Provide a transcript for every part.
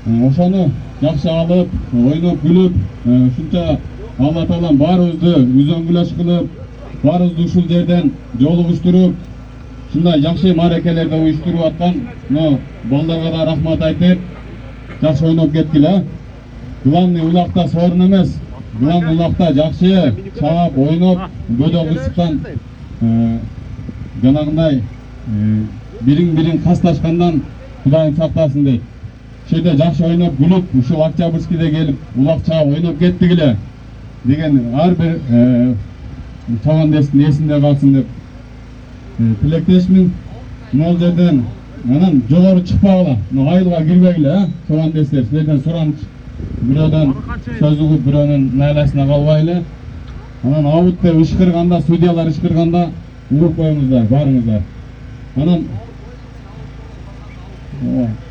ошону жакшы алып, ойноп, күлүп, ушунча Алла Таалам баарыбызды үзөңгүлөш кылып, баарыбызды ушул жерден жолугуштуруп, ушундай жакшы мааракелерди уюштуруп аткан балдарга да рахмат айтып, жакшы ойноп кеткиле. Главный улакта сорун эмес, главный улакта жакшы чаап, ойноп, бөдө кырсыктан жанагындай бириң-бириң касташкандан Кудайым сактасын дейт. Шеде жакшы ойноп, күлүп, ушул Октябрьскийде келип, улак чаап, ойноп кеттик эле деген ар бир чабандестин эсинде калсын деп тилектешмин. Могул жерден анан жогору чыкпагыла, айылга кирбегиле, чабандестер, силерден сураныч. Бирөөдөн сөз угуп, бирөөнүн найласына калбайлы. Анан абут деп ышкырганда, судьялар ышкырганда уруп коюңуздар, барыңыздар. Анан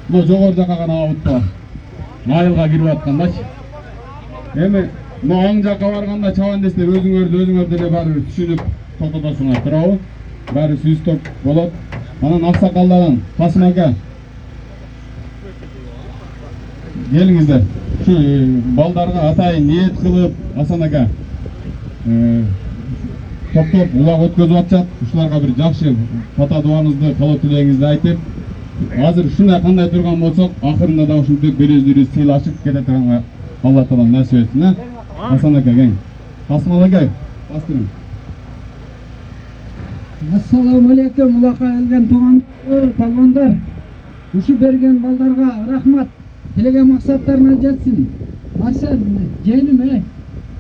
bu jogor jaka gana abut бар. Айылга кирип аткандачы. Эми аң жака барганда чабандестер өзүңөр деле баары түшүнүп токтотосуңар, туурабы? Баары сүйүстөк болот. Анан аксакалдардан Касым ака келиңиздер. Şu baldarga atayın niyet kılıp Hasan aka топтоп улак өткөзүп атышат. Ушуларга бир жакшы фата дуаңызды, калоо тилегиңизди айтып, азыр ушундай кандай турган болсок, акырында да ушинтип бир-өзүбүз сыйлашып кете турганга Алла Таалам насип этсин. Hasan aka кең. Касым aka, бастырың. Ассаламу алейкум, улакка келген туугандар, палвандар. Ушу берген балдарга рахмат. Тилеген максаттарына жетсин. Максат жеңим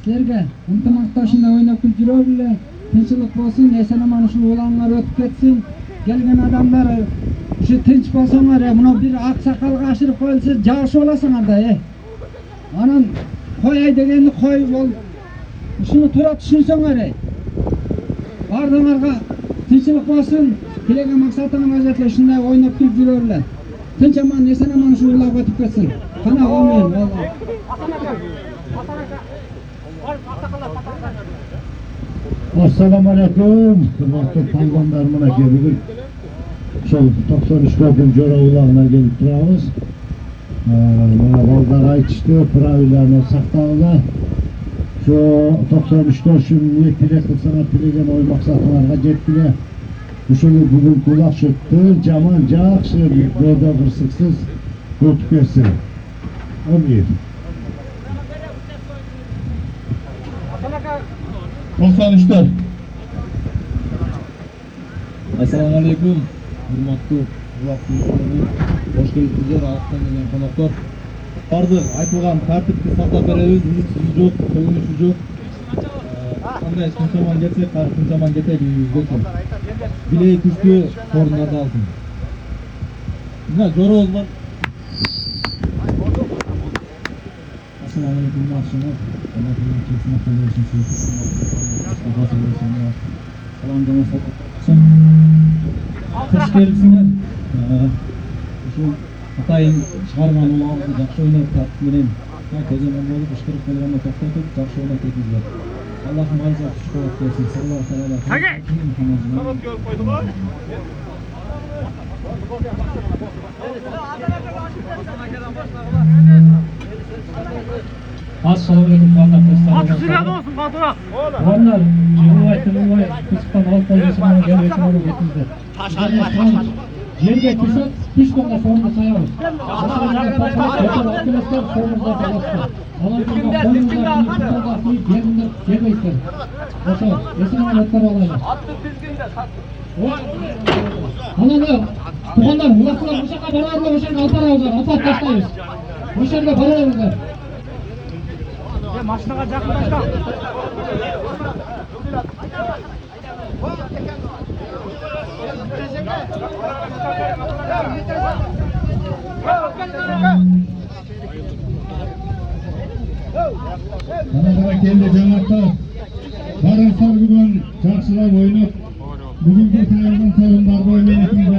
силерге ынтымакташында ойноп жүрө биле, тынчылык болсун, эсен-аман ушул улаңар өтүп кетсин. Келген адамдар ушу тынч болсоңор, мына бир ак сакалга ашырып коюлса жабышып аласыңар да. Анан кояй дегенди кой бол. Ушуну туура түшүнсөңөр. Бардыңарга тынчылык болсун, тилеген максатыңарга жетсе ушундай ойноп жүрө биле. Tinch aman, esen aman şu ulak ötüp ketsin. Kana amin. Assalamu alaikum. Hurmatly palvonlar, mana bugun şol 93 jora ulagına gelip turabız. Mana balдар aytышты, правиланы сактагыла. Şu 93 şu niye tilek kılsana tilegen oy maksatlarga жеткиле. Ушуну бүгүн кулакшыктыр, жаман жакшы бөдө кырсыксыз өтүп кетсин. Амин. 93. Assalamu alaikum. Hurmatly ulak uyuштаруу, кош келипсиздер, алыстан келген коноктор. Бардык айтылган тартипти сактап беребиз, үнүтсүз жок, көгүнүшү жок. Кандай сынчаман кетсе, сынчаман кетели үйүбүздө. Билей күчтүү орундарда алсын. Мына жоробуз бар. Assalamu alaikum максымов. Салам жана кош келипсиңер. Ушул атайын чыгарган улабызды жакшы ойноп тартып менен көзөмөн болуп ышкырып келгенде токтотуп жакшы ойноп кетиңиздер. Allah'ım azza şükür etsin. Sallallahu aleyhi ve sellem. Hadi. Tamam görüp koydum ha. Assalamu aleykum kardeşler. Atışlar olsun kadına. Onlar cumhuriyetinin kısıktan alt pozisyonuna gelmesine doğru getirdi. Yerge kısa üç konuda sorunu sayarız. Arkadaşlar sorunuzda kalırsa. Alanında konumuzda yerinde yerleştir. Oşo, esin aletler olaylar. Attı dizginde sattı. Anladım. Tuğanlar, ulaklar, uşakla beraber uşakla altar ağızlar. Altar taşlayız. Uşakla beraber. Maçına yaklaştık. Kanadaga keldi janaklar. Barasar bugün jakşılap oynop, bugünkü sayılgan sorunlarga oynayatın